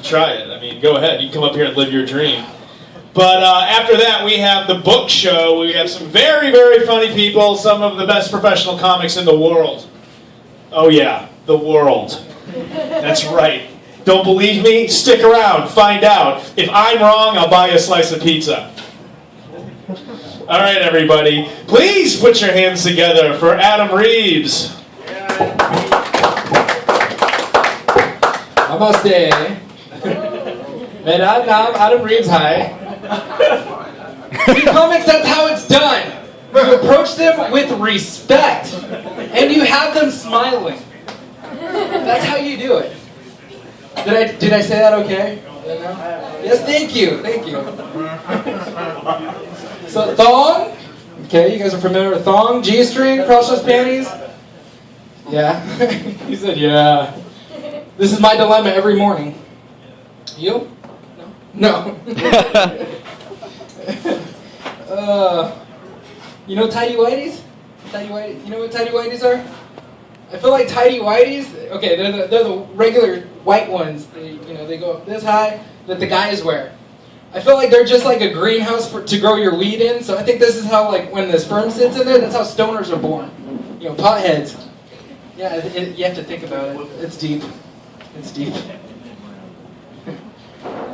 Try it. I mean, go ahead. You can come up here and live your dream. But after that, we have the book show. We have some very, very funny people, some of the best professional comics in the world. Oh yeah, the world. That's right. Don't believe me? Stick around. Find out. If I'm wrong, I'll buy you a slice of pizza. All right, everybody. Please put your hands together for Adam Reeves. Namaste. Medad Nam Adam Reeves, hi. In comics, that's how it's done. You approach them with respect, and you have them smiling. That's how you do it. Did I say that okay? Yes, thank you. So thong, okay, you guys are familiar with thong, G-string, crotchless panties? Yeah, he said yeah. This is my dilemma every morning. You? No. You know tidy whities? You know what tidy whities are? I feel like tidy whities. Okay, they're the regular white ones. They go up this high that the guys wear. I feel like they're just like a greenhouse to grow your weed in. So I think this is how, like, when the sperm sits in there, that's how stoners are born. You know, potheads. Yeah, you have to think about it. It's deep.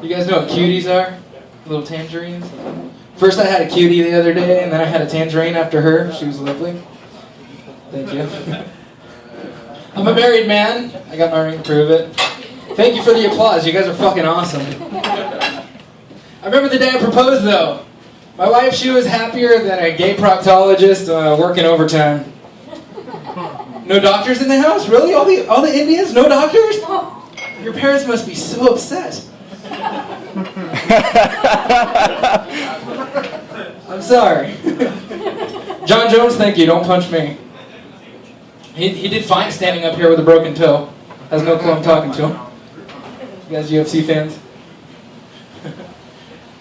You guys know what cuties are? Little tangerines. First I had a cutie the other day, and then I had a tangerine after her. She was lovely. Thank you. I'm a married man. I got my ring to prove it. Thank you for the applause. You guys are fucking awesome. I remember the day I proposed, though. My wife, she was happier than a gay proctologist working overtime. No doctors in the house? Really? All the Indians? No doctors? Your parents must be so upset. I'm sorry. John Jones, thank you. Don't punch me. He did fine standing up here with a broken toe. Has no clue I'm talking to him. You guys UFC fans?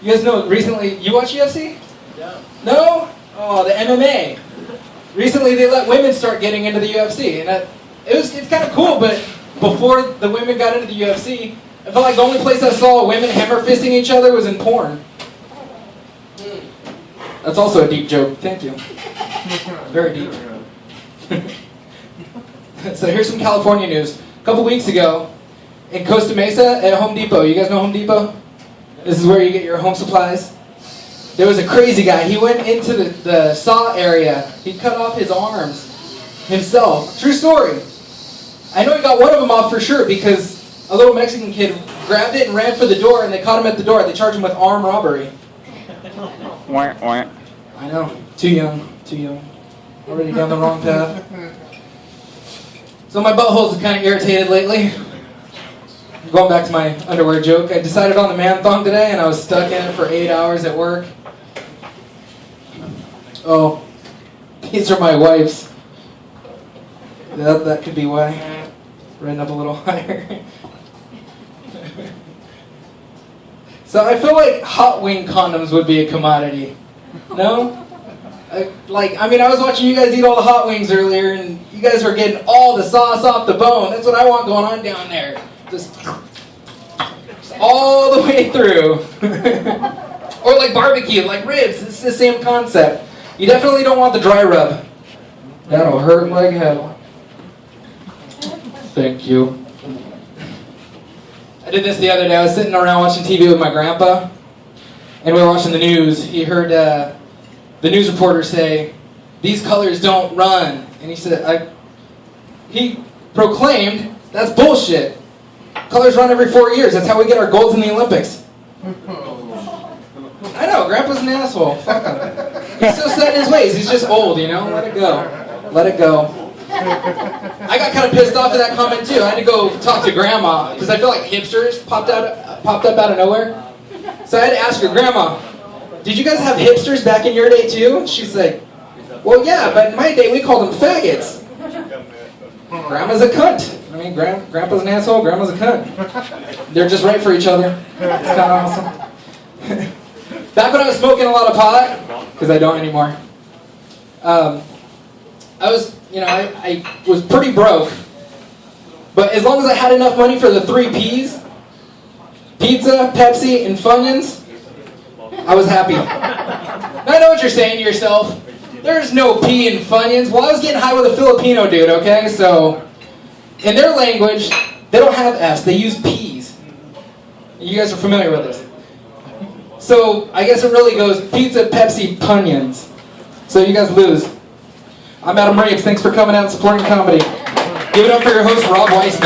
You guys know recently, you watch UFC? Yeah. No? Oh, the MMA. Recently they let women start getting into the UFC, and it's kind of cool, but before the women got into the UFC, I felt like the only place I saw women hammer fisting each other was in porn. That's also a deep joke. Thank you. Very deep. So here's some California news. A couple weeks ago, in Costa Mesa at Home Depot. You guys know Home Depot? This is where you get your home supplies. There was a crazy guy. He went into the saw area. He cut off his arms himself. True story. I know he got one of them off for sure because a little Mexican kid grabbed it and ran for the door, and they caught him at the door. They charged him with armed robbery. I know. Too young. Already down the wrong path. So my butthole's kind of irritated lately. Going back to my underwear joke, I decided on the man thong today, and I was stuck in it for 8 hours at work. Oh, these are my wipes. That could be why. Running up a little higher. So I feel like hot wing condoms would be a commodity. No? I was watching you guys eat all the hot wings earlier, and you guys were getting all the sauce off the bone. That's what I want going on down there. Just all the way through. Or like barbecue, like ribs. It's the same concept. You definitely don't want the dry rub. That'll hurt like hell. Thank you. I did this the other day. I was sitting around watching TV with my grandpa, and we were watching the news. He heard the news reporter say, "These colors don't run." And he said, he proclaimed, "That's bullshit. Colors run every 4 years. That's how we get our golds in the Olympics." I know, Grandpa's an asshole. Fuck him. He's so set in his ways. He's just old, you know? Let it go. I got kind of pissed off at that comment too. I had to go talk to Grandma because I feel like hipsters popped up out of nowhere. So I had to ask her, "Grandma, did you guys have hipsters back in your day too?" She's like, "Well, yeah, but in my day we called them faggots." Grandma's a cunt. I mean, Grandpa's an asshole, Grandma's a cunt. They're just right for each other. It's kind of awesome. Back when I was smoking a lot of pot, because I don't anymore, I was pretty broke. But as long as I had enough money for the 3 Ps, Pizza, Pepsi, and Funyuns. I was happy. Now, I know what you're saying to yourself. There's no P in Funyuns. Well, I was getting high with a Filipino dude, okay? So, in their language, they don't have F's. They use P's. You guys are familiar with this. So, I guess it really goes pizza, Pepsi, Funyuns. So, you guys lose. I'm Adam Reeves. Thanks for coming out and supporting comedy. Give it up for your host, Rob Weissman.